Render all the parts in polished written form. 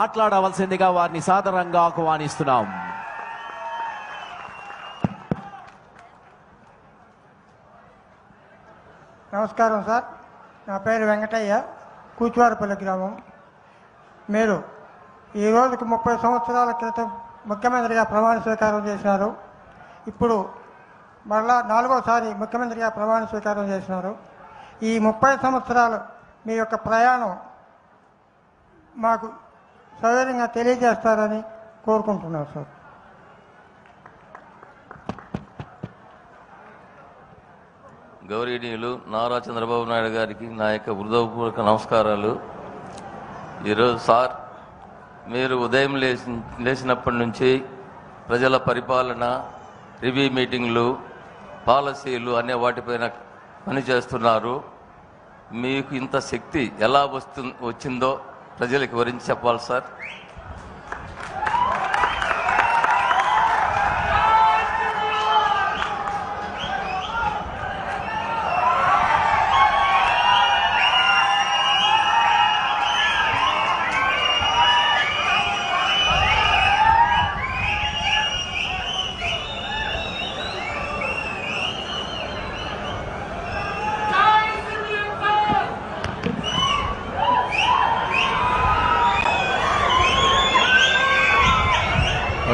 మాట్లాడవలసిందిగా వారిని సాదరంగా ఆహ్వానిస్తున్నాం. నమస్కారం సార్, నా పేరు వెంకటయ్య, కూచువారిపల్లి గ్రామం. మీరు ఈ రోజుకు 30 సంవత్సరాల క్రితం ముఖ్యమంత్రిగా ప్రమాణ స్వీకారం చేసినారు. ఇప్పుడు మరలా 4వసారి ముఖ్యమంత్రిగా ప్రమాణ స్వీకారం చేసినారు. ఈ 30 సంవత్సరాలు మీ యొక్క ప్రయాణం మాకు సౌకర్యంగా తెలియజేస్తారని కోరుకుంటున్నాను సార్. గౌరవనీయులు నారా చంద్రబాబు నాయుడు గారికి నా యొక్క హృదయపూర్వక నమస్కారాలు. ఈరోజు సార్, మీరు ఉదయం లేచినప్పటి నుంచి ప్రజల పరిపాలన, రివ్యూ మీటింగ్లు, పాలసీలు అనే వాటిపైన పనిచేస్తున్నారు. మీకు ఇంత శక్తి ఎలా వచ్చిందో ప్రజలకు వివరించి చెప్పాలి సార్.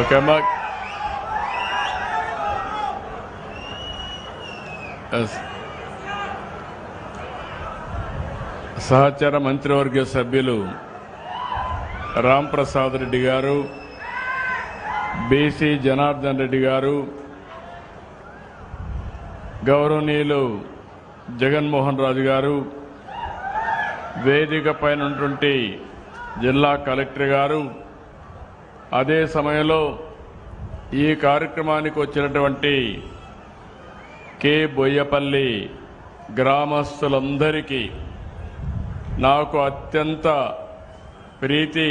Okay, Mark. సహచర మంత్రివర్గ సభ్యులు రామ్ ప్రసాద్ రెడ్డి గారు, బీసీ జనార్దన్ రెడ్డి గారు, గౌరవనీయులు జగన్మోహన్ రాజు గారు, వేదిక పైన ఉన్నటువంటి జిల్లా కలెక్టర్ గారు, అదే సమయంలో ఈ కార్యక్రమానికి వచ్చినటువంటి కే బోయపల్లి గ్రామస్తులందరికీ నాకు అత్యంత ప్రీతి